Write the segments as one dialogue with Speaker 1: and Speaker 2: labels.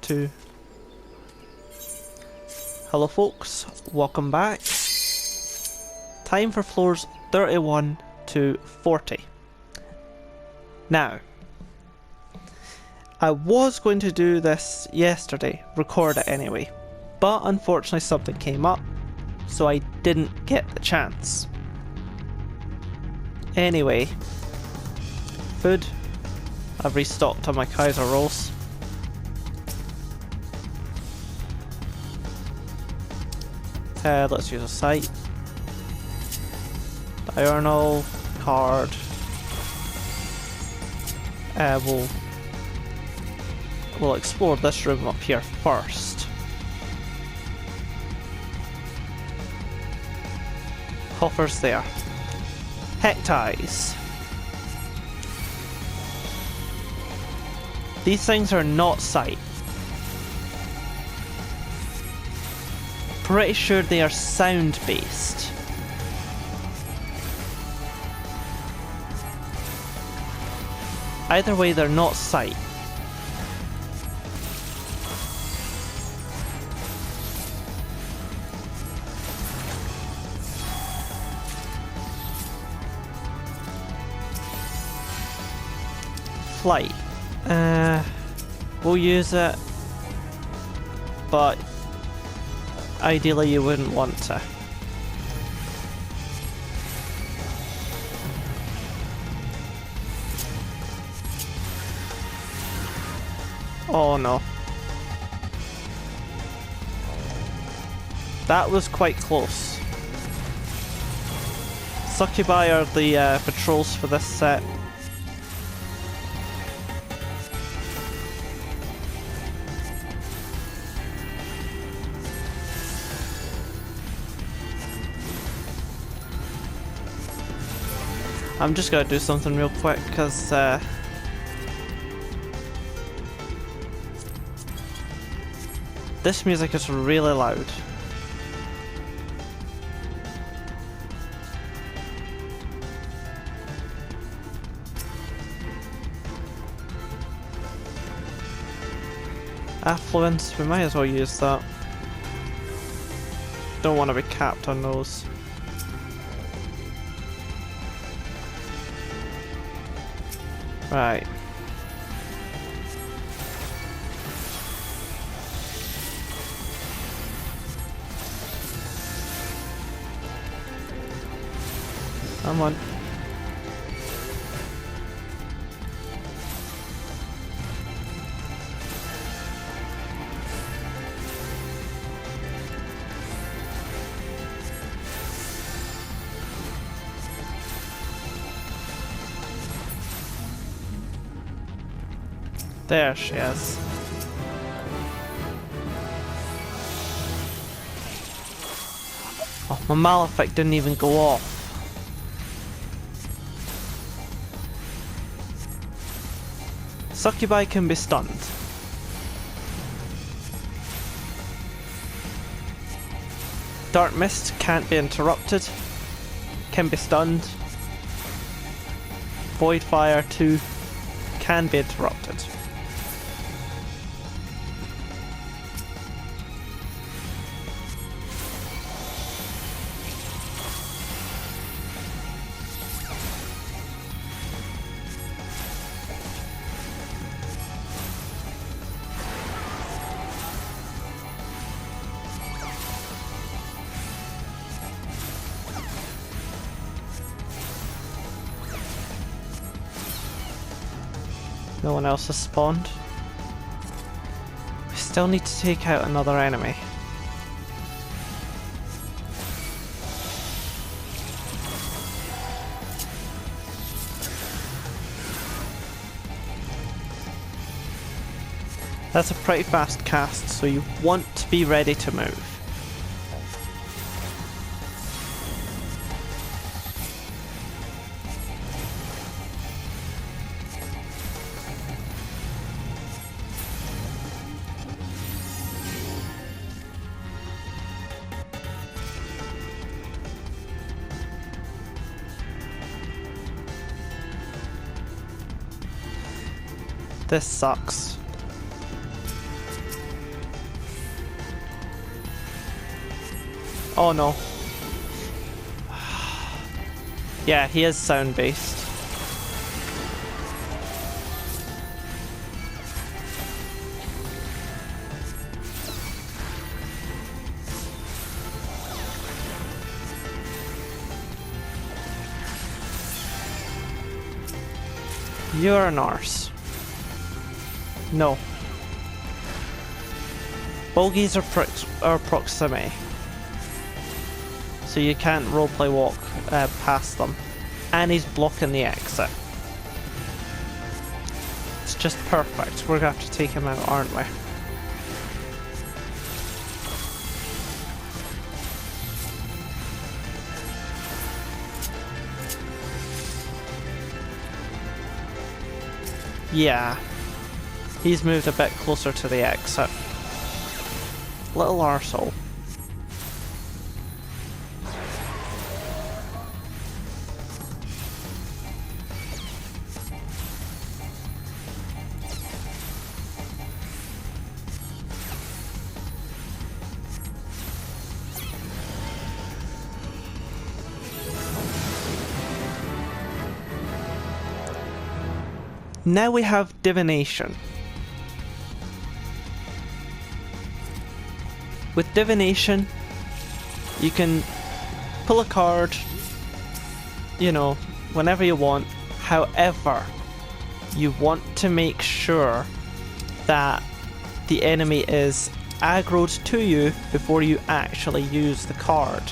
Speaker 1: 2. Hello folks, welcome back. Time for floors 31 to 40. Now, I was going to do this yesterday, record it anyway, but unfortunately something came up, so I didn't get the chance. Anyway, food. I've restocked on my Kaiser rolls. Let's use a sight. Diurnal card. We'll explore this room up here first. Coffers there. Hecties. These things are not sight. Pretty sure they are sound based. Either way, they're not sight. Flight. We'll use it, but ideally you wouldn't want to. Oh no. That was quite close. Succubi are the patrols for this set. I'm just gonna do something real quick because this music is really loud. Affluence, we might as well use that. Don't want to be capped on those. Right. Come on. There she is. Oh, my Malefic didn't even go off. Succubi can be stunned. Dark Mist can't be interrupted. Can be stunned. Void Fire 2 can be interrupted. No one else has spawned. We still need to take out another enemy. That's a pretty fast cast, so you want to be ready to move. This sucks. Oh no. Yeah, he is sound based. You're an arse. No. Bogies are proximity. So you can't roleplay walk past them. And he's blocking the exit. It's just perfect. We're gonna have to take him out, aren't we? Yeah. He's moved a bit closer to the exit. Little arsehole. Now we have divination. With divination, you can pull a card, you know, whenever you want. However, you want to make sure that the enemy is aggroed to you before you actually use the card.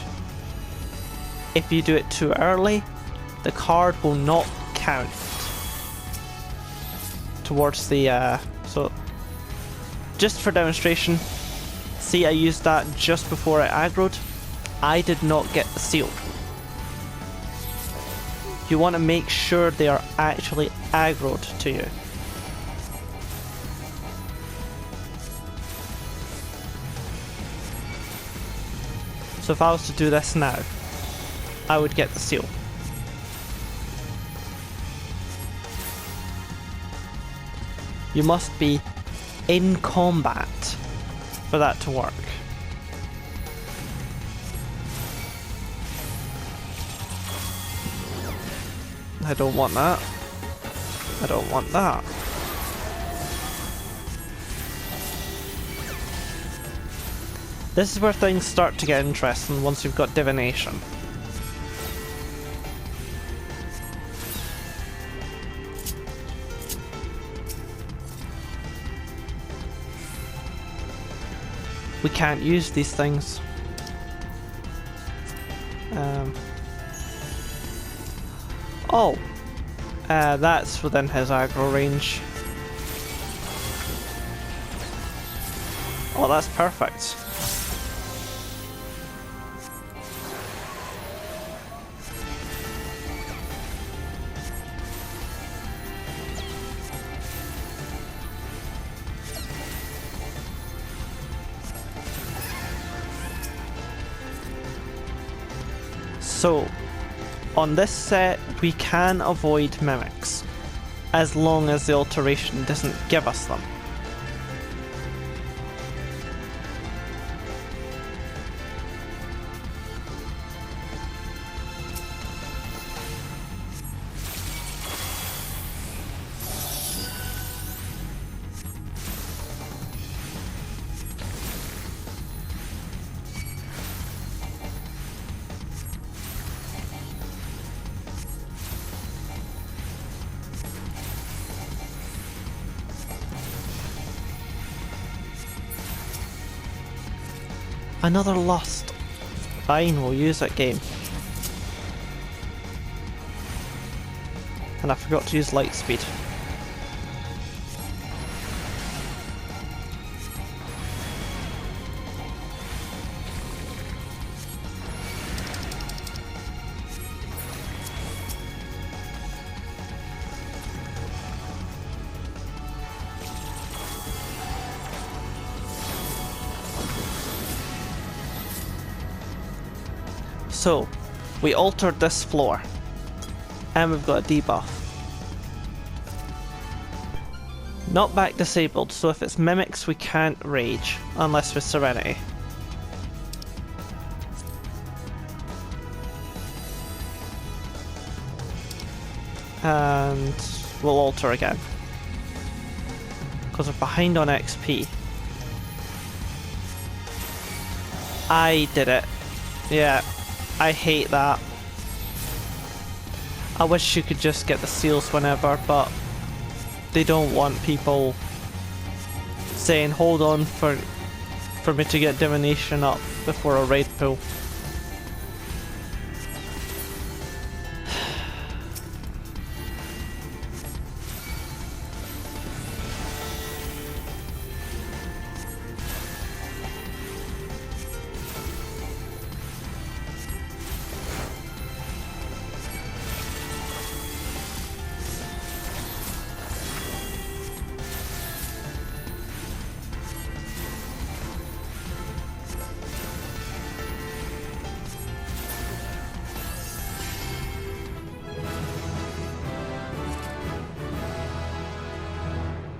Speaker 1: If you do it too early, the card will not count towards the so just for demonstration, see, I used that just before I aggroed. I did not get the seal. You want to make sure they are actually aggroed to you. So if I was to do this now, I would get the seal. You must be in combat for that to work. I don't want that. I don't want that. This is where things start to get interesting once you've got divination. We can't use these things. Oh, that's within his aggro range. Oh, that's perfect. So, on this set, we can avoid mimics, as long as the alteration doesn't give us them. Another lust. Fine, we'll use that game. And I forgot to use light speed. So, we altered this floor, and we've got a debuff. Knockback disabled, so if it's mimics we can't rage, unless with Serenity. And we'll alter again. Because we're behind on XP. I did it. Yeah, I hate that. I wish you could just get the seals whenever, but they don't want people saying hold on for me to get divination up before a raid pool.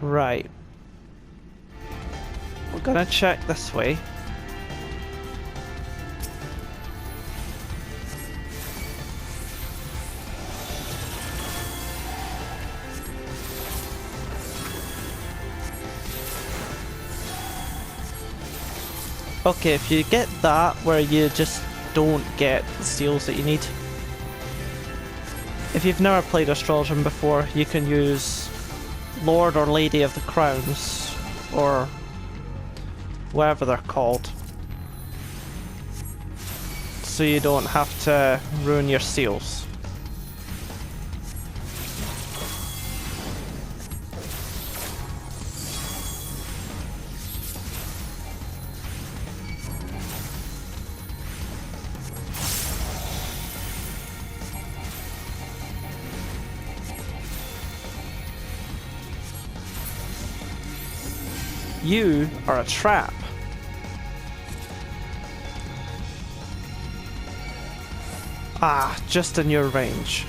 Speaker 1: Right. We're gonna check this way. Okay, if you get that where you just don't get the seals that you need. If you've never played Astrologian before, you can use Lord or Lady of the Crowns, or whatever they're called, so you don't have to ruin your seals. You are a trap. Ah, just in your range.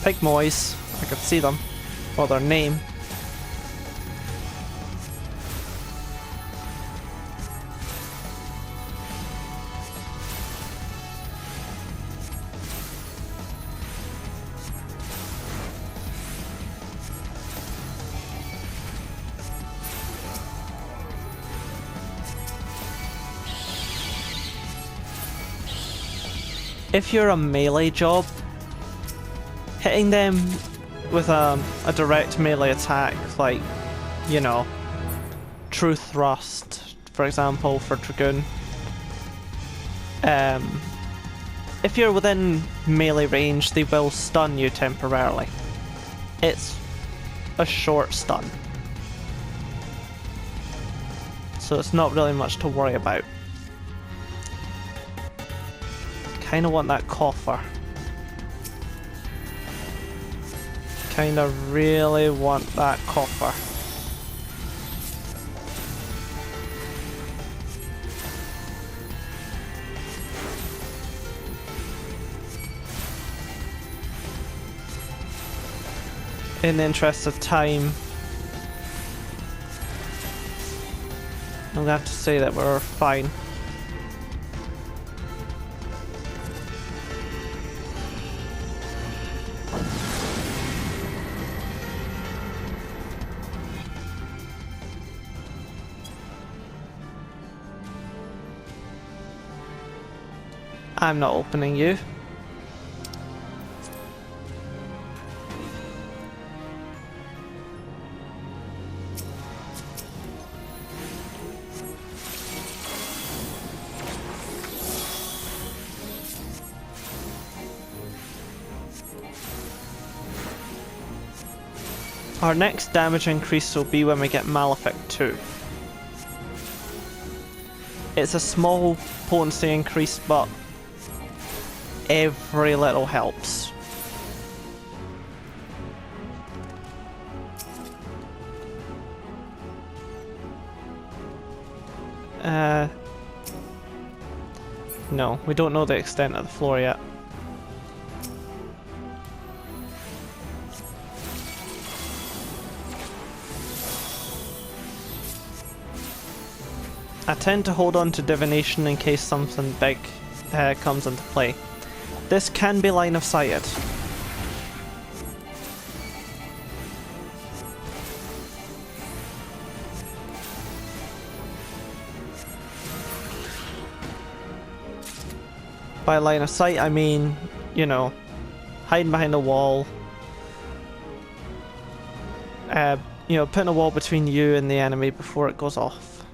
Speaker 1: Pygmoys, I could see them. Or their name. If you're a melee job, hitting them with a direct melee attack, like, you know, True Thrust, for example, for Dragoon. If you're within melee range, they will stun you temporarily. It's a short stun, so it's not really much to worry about. Kinda want that coffer. Kinda really want that coffer. In the interest of time, I'm gonna have to say that we're fine. I'm not opening you. Our next damage increase will be when we get Malefic 2. It's a small potency increase, but every little helps. No, we don't know the extent of the floor yet. I tend to hold on to divination in case something big comes into play. This can be line of sighted. By line of sight, I mean, you know, hiding behind a wall. You know, putting a wall between you and the enemy before it goes off.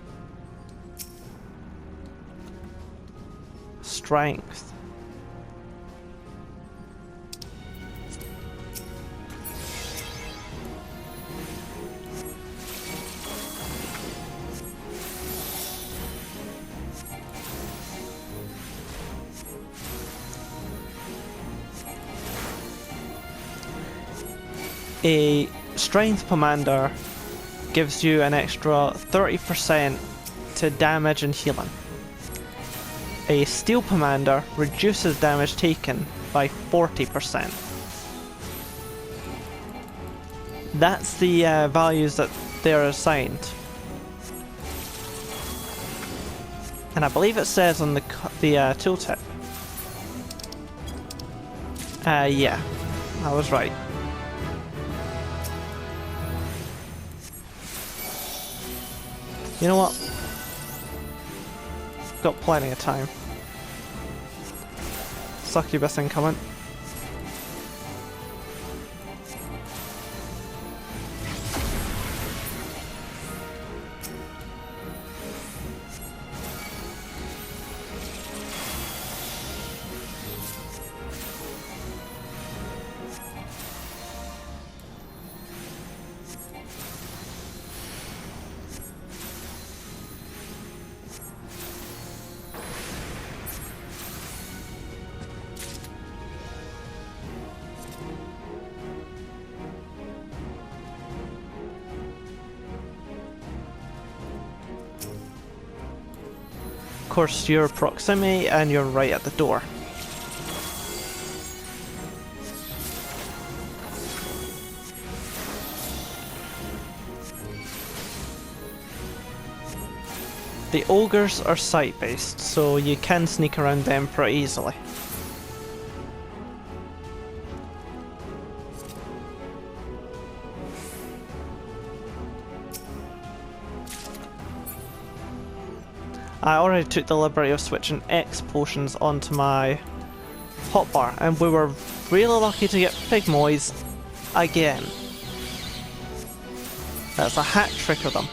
Speaker 1: Strength. A Strength Commander gives you an extra 30% to damage and healing. A Steel Commander reduces damage taken by 40%. That's the values that they're assigned. And I believe it says on the tooltip. Yeah, I was right. You know what? Got plenty of time. Succubus incoming. Of course, your proximity and you're right at the door. The ogres are sight-based, so you can sneak around them pretty easily. I already took the liberty of switching X potions onto my hotbar, and we were really lucky to get Pigmoys again. That's a hat trick of them.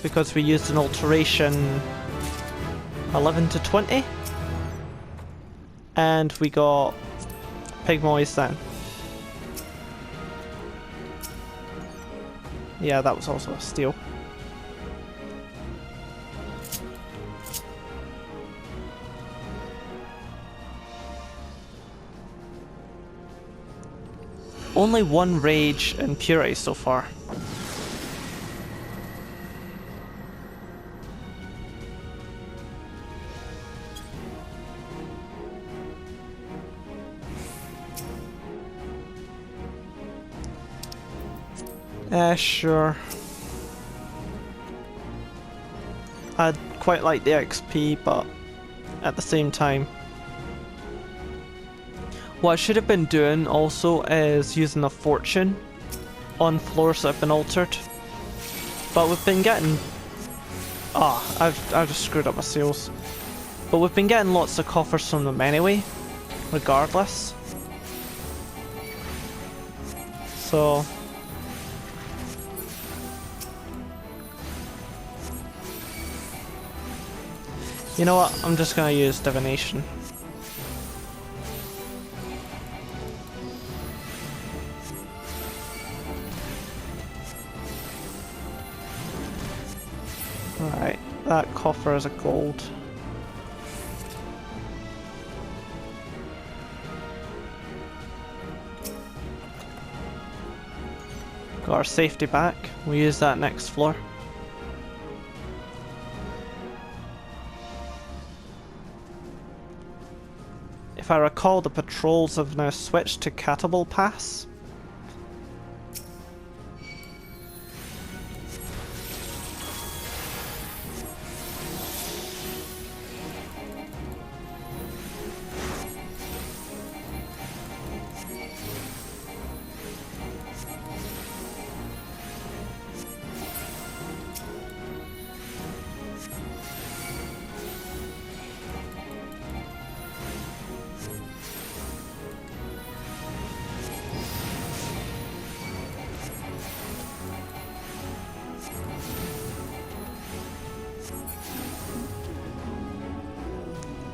Speaker 1: Because we used an alteration 11 to 20, and we got Pigmoys then. Yeah, that was also a steal. Only one rage and purity so far. Sure. I'd quite like the XP, but at the same time, what I should have been doing also is using a fortune on floors that have been altered. But we've been getting... I've just screwed up my sales. But we've been getting lots of coffers from them anyway, regardless. So... you know what, I'm just gonna use divination. Alright, that coffer is a gold. Got our safety back, we'll use that next floor. If I recall, the patrols have now switched to Catapult Pass.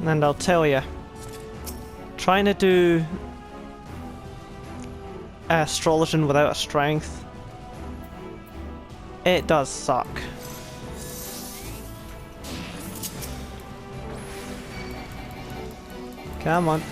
Speaker 1: And I'll tell you, trying to do astrologian without a strength, it does suck. Come on.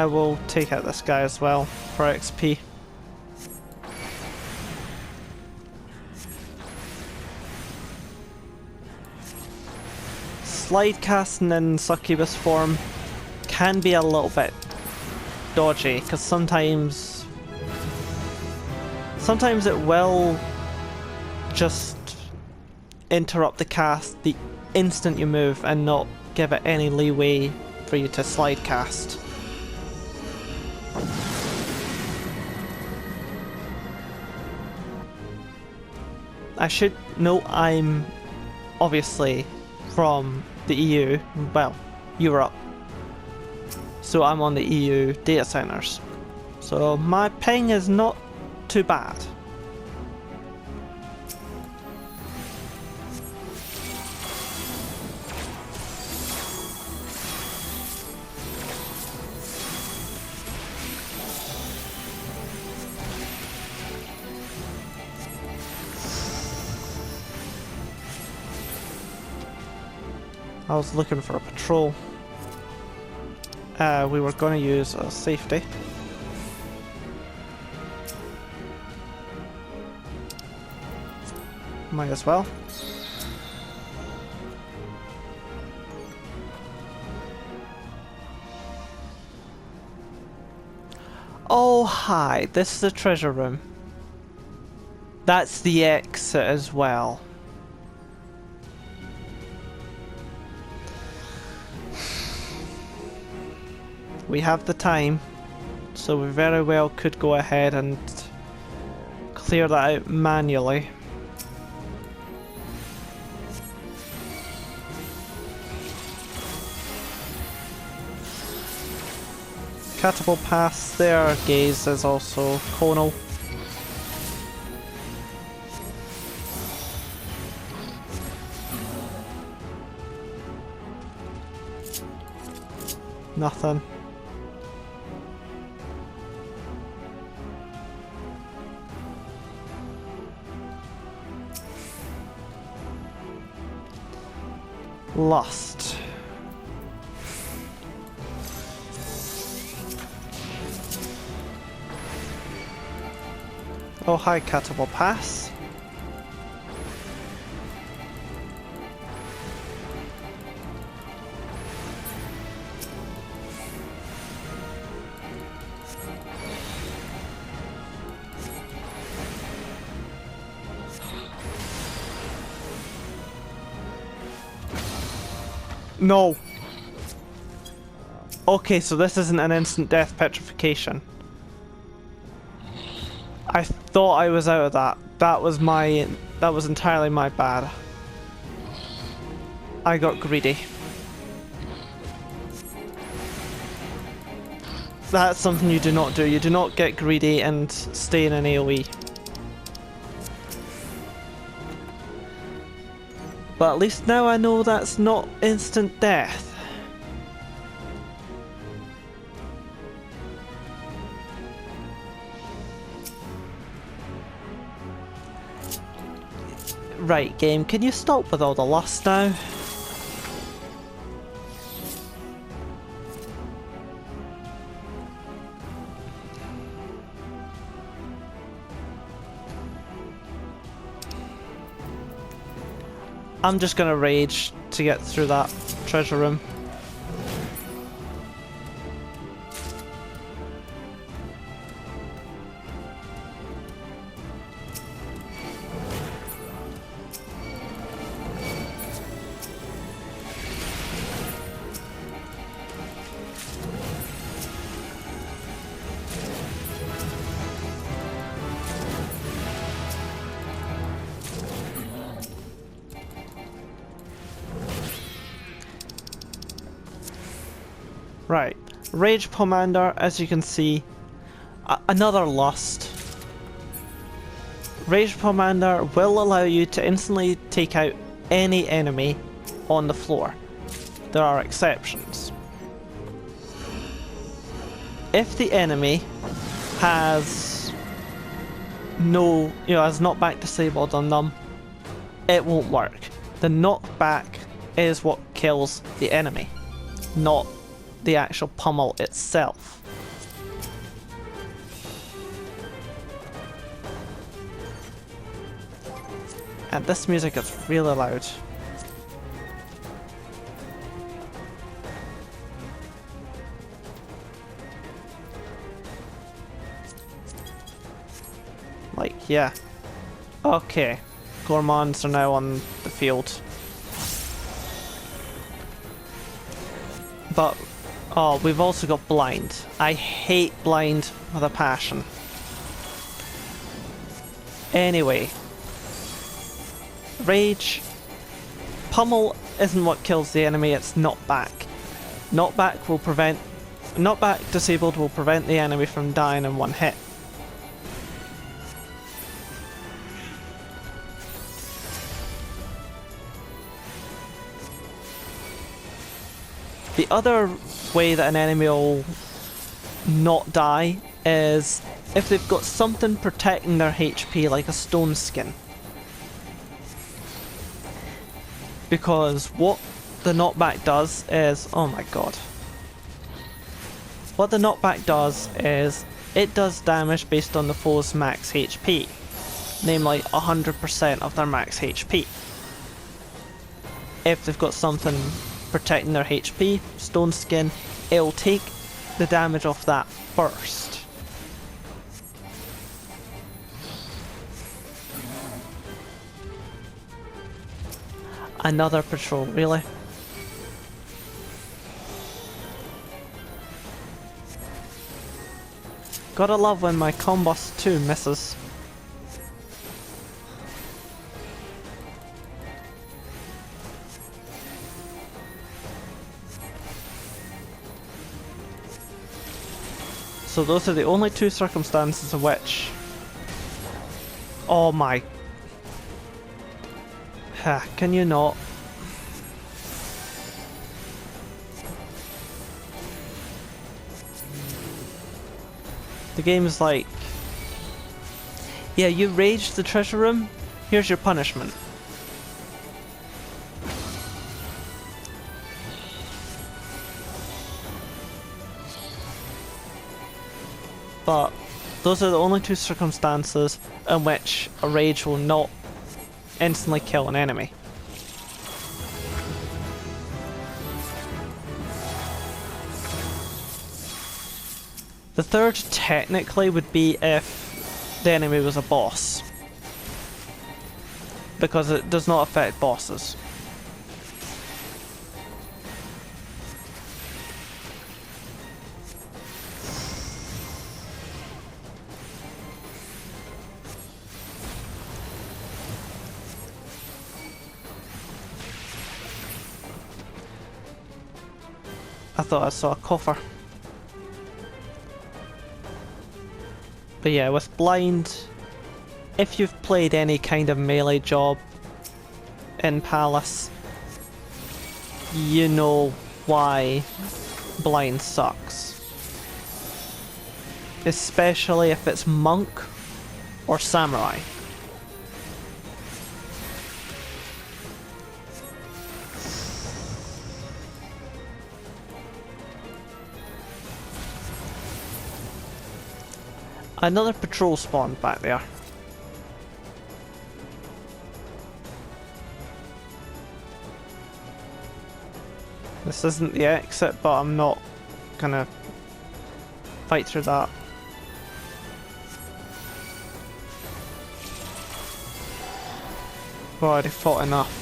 Speaker 1: We'll take out this guy as well for XP. Slide casting in succubus form can be a little bit dodgy, because sometimes it will just interrupt the cast the instant you move and not give it any leeway for you to slide cast. I should note I'm obviously from the EU, well, Europe, so I'm on the EU data centers, so my ping is not too bad. I was looking for a patrol. We were going to use a safety. Might as well. Oh hi, this is the treasure room. That's the exit as well. We have the time, so we very well could go ahead and clear that out manually. Catapult pass there, gaze is also conal. Nothing. Lost. Oh hi, catapult pass. No. Okay, so this isn't an instant death petrification. I thought I was out of that. That was entirely my bad. I got greedy. That's something you do not do. You do not get greedy and stay in an AoE. But at least now I know that's not instant death. Right, game, can you stop with all the lust now? I'm just gonna rage to get through that treasure room. Right. Rage Pomander, as you can see, another lust. Rage Pomander will allow you to instantly take out any enemy on the floor. There are exceptions. If the enemy has has knockback disabled on them, it won't work. The knockback is what kills the enemy, not the actual pummel itself. And this music is really loud. Like, yeah. Okay. Gourmands are now on the field. But, oh, we've also got blind. I hate blind with a passion. Anyway. Rage. Pummel isn't what kills the enemy, it's knockback. Knockback disabled will prevent the enemy from dying in one hit. The other way that an enemy will not die is if they've got something protecting their HP, like a stone skin. Because what the knockback does is, oh my god. What the knockback does is, it does damage based on the foe's max HP. Namely, 100% of their max HP. If they've got something protecting their HP, stone skin, it'll take the damage off that first. Another patrol, really? Gotta love when my Combust 2 misses. So those are the only two circumstances in which... Oh my... Can you not? The game's like... Yeah, you raged the treasure room, here's your punishment. But those are the only two circumstances in which a rage will not instantly kill an enemy. The third technically would be if the enemy was a boss, because it does not affect bosses. I thought I saw a coffer. But yeah, with blind, if you've played any kind of melee job in Palace, you know why blind sucks. Especially if it's monk or samurai. Another patrol spawned back there. This isn't the exit, but I'm not gonna fight through that. I've already fought enough.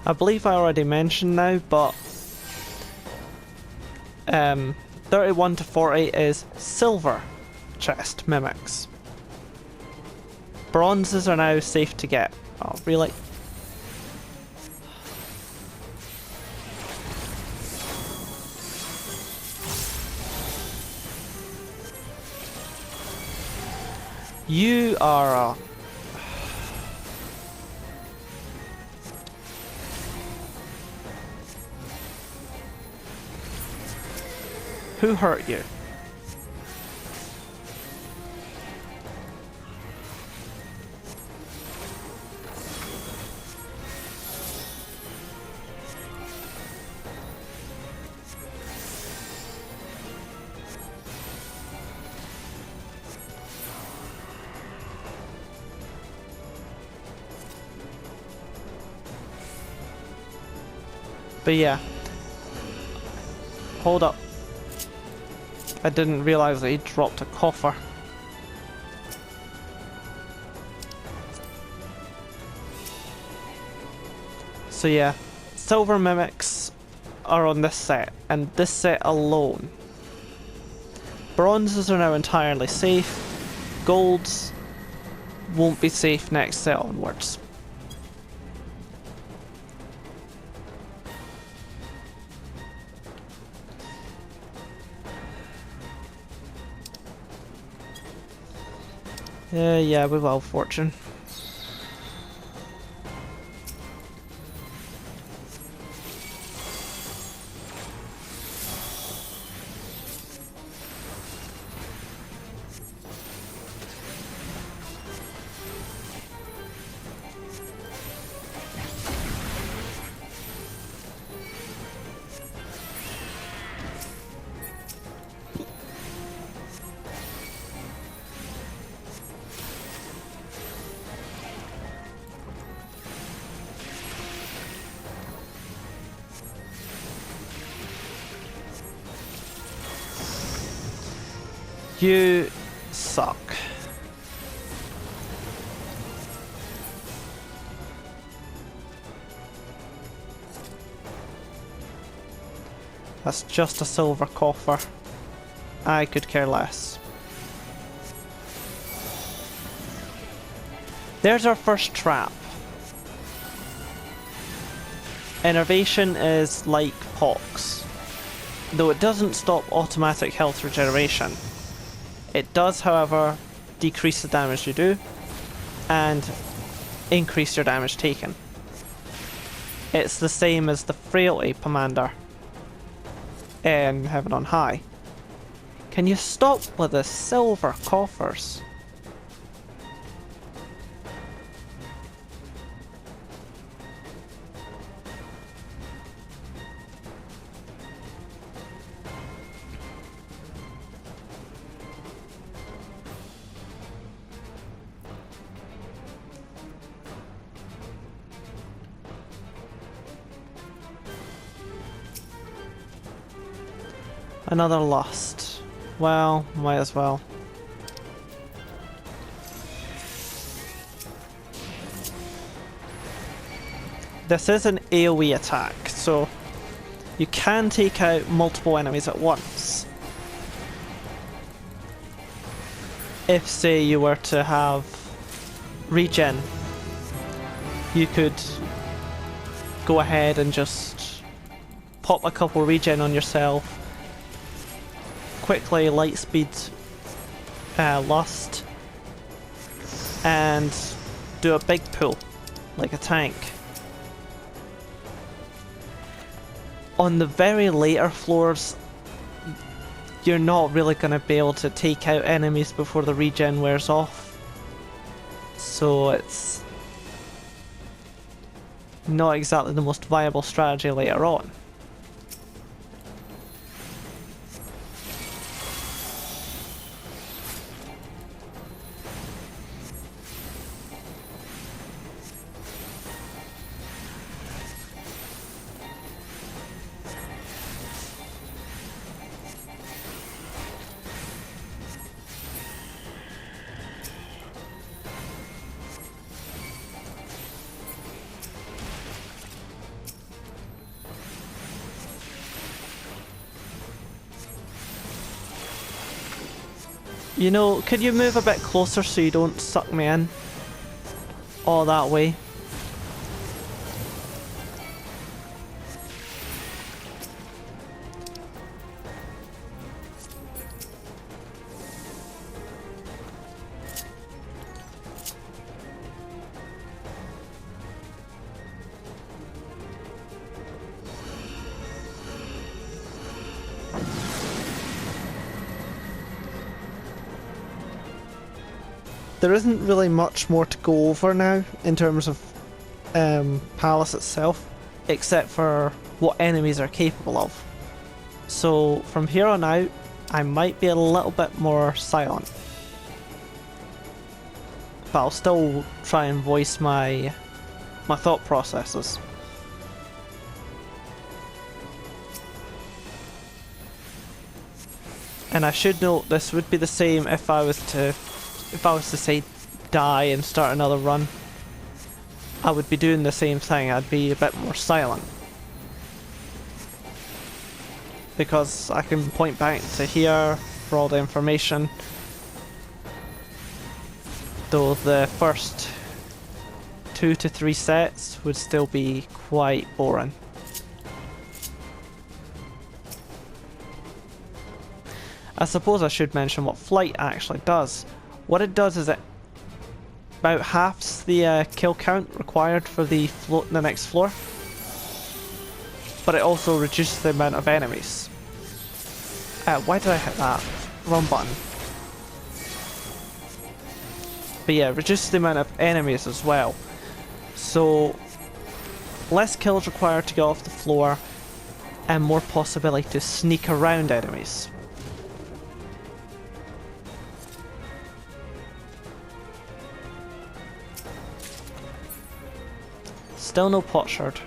Speaker 1: I believe I already mentioned now, but 31 to 40 is silver chest mimics. Bronzes are now safe to get. Oh, really? You are a... Who hurt you? But yeah. Hold up. I didn't realize that he dropped a coffer. So yeah, silver mimics are on this set, and this set alone. Bronzes are now entirely safe. Golds won't be safe next set onwards. Yeah, we will, Fortune. You suck. That's just a silver coffer. I could care less. There's our first trap. Innervation is like pox, though it doesn't stop automatic health regeneration. It does, however, decrease the damage you do and increase your damage taken. It's the same as the Frailty Pomander in Heaven on High. Can you stop with the silver coffers? Another lust. Well, might as well. This is an AoE attack, so you can take out multiple enemies at once. If, say, you were to have regen, you could go ahead and just pop a couple regen on yourself, quickly lightspeed lust, and do a big pull like a tank. On the very later floors, you're not really going to be able to take out enemies before the regen wears off, so it's not exactly the most viable strategy later on. You know, could you move a bit closer so you don't suck me in all that way? There isn't really much more to go over now in terms of Palace itself, except for what enemies are capable of. So from here on out, I might be a little bit more silent. But I'll still try and voice my thought processes. And I should note this would be the same if I was to say die and start another run. I would be doing the same thing. I'd be a bit more silent. Because I can point back to here for all the information. Though the first 2 to 3 sets would still be quite boring. I suppose I should mention what flight actually does. What it does is it about halves the kill count required for the next floor, but it also reduces the amount of enemies. Why did I hit that? Wrong button. But yeah, it reduces the amount of enemies as well. So less kills required to get off the floor and more possibility to sneak around enemies. Still no potsherd.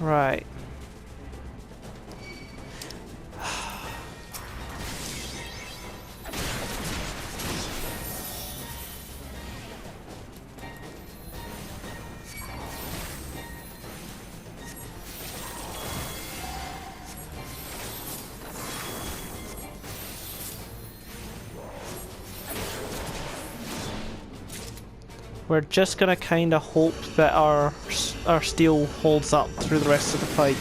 Speaker 1: Right. We're just gonna kind of hope that our steel holds up through the rest of the fight.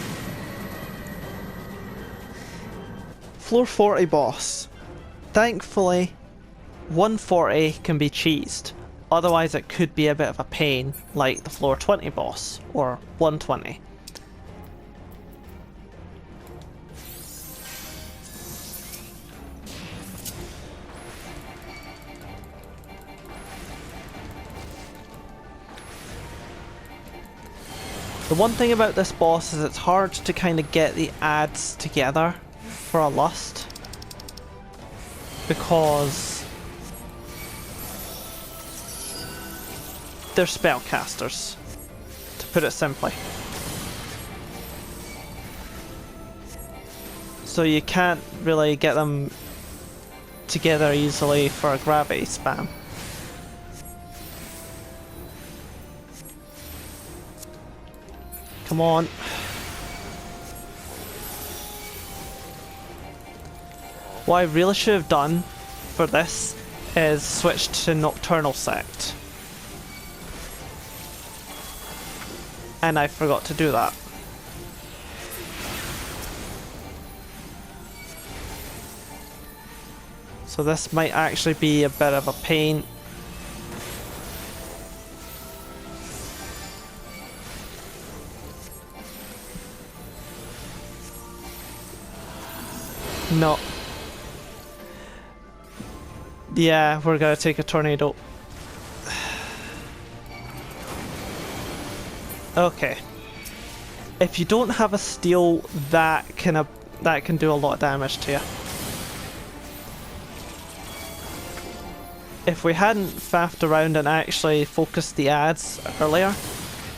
Speaker 1: Floor 40 boss. Thankfully, 140 can be cheesed. Otherwise it could be a bit of a pain, like the floor 20 boss, or 120. The one thing about this boss is it's hard to kind of get the adds together for a lust, because they're spellcasters, to put it simply. So you can't really get them together easily for a gravity spam. Come on. What I really should have done for this is switch to Nocturnal Sect. And I forgot to do that. So this might actually be a bit of a pain. No. Yeah, we're gonna take a tornado. Okay. if you don't have a steel, that can do a lot of damage to you. If we hadn't faffed around and actually focused the ads earlier,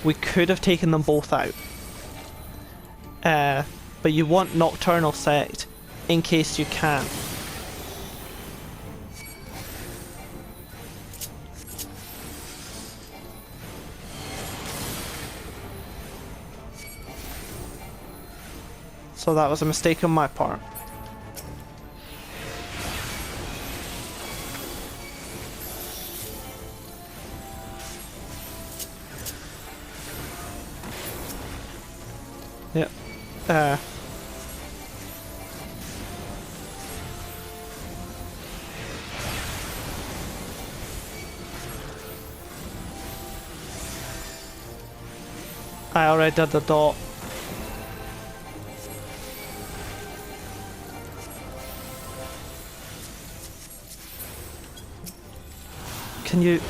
Speaker 1: we could have taken them both out. But you want Nocturnal Sect in case you can. So that was a mistake on my part. Yep. I already did the dot. Can you...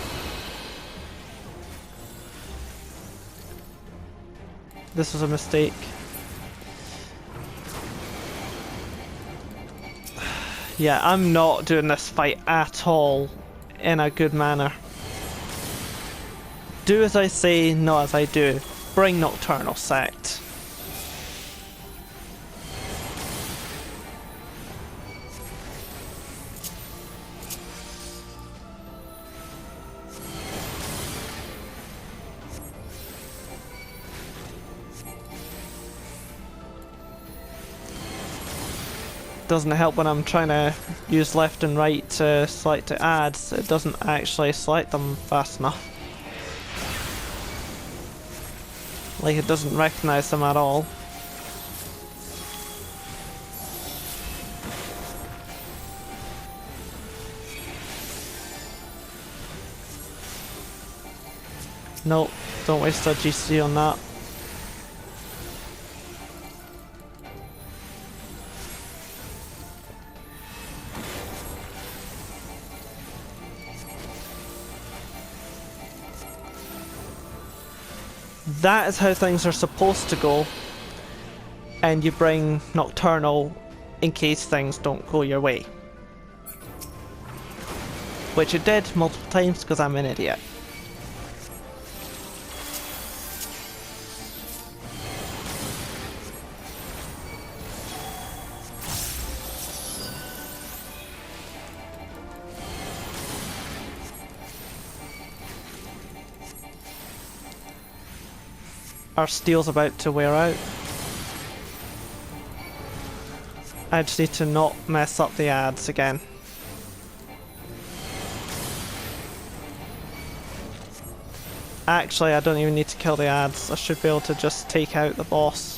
Speaker 1: This was a mistake. Yeah, I'm not doing this fight at all in a good manner. Do as I say, not as I do. Bring Nocturnal Sect. Doesn't help when I'm trying to use left and right to select the ads, it doesn't actually select them fast enough. Like, it doesn't recognize them at all. Nope, don't waste a GC on that. That is how things are supposed to go, and you bring Nocturnal in case things don't go your way. Which it did multiple times because I'm an idiot. Our steel's about to wear out. I just need to not mess up the ads again. Actually, I don't even need to kill the ads. I should be able to just take out the boss.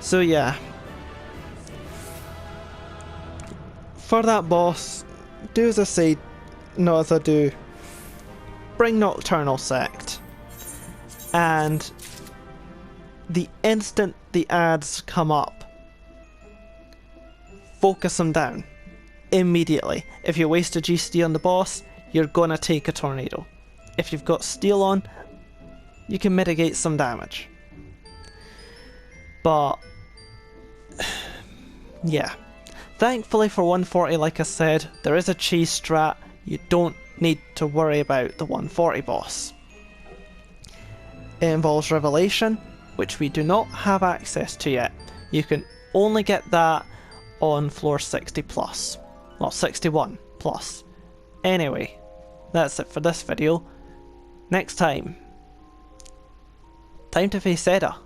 Speaker 1: So yeah, for that boss, do as I say, not as I do. Bring Nocturnal Sect, and the instant the ads come up, focus them down immediately. If you waste a GC on the boss, you're gonna take a tornado. If you've got steel on, you can mitigate some damage. But yeah, thankfully for 140, like I said, there is a cheese strat. You don't need to worry about the 140 boss. It involves Revelation, which we do not have access to yet. You can only get that on floor 60 plus. Well, 61 plus. Anyway, that's it for this video. Next time, time to face Edda.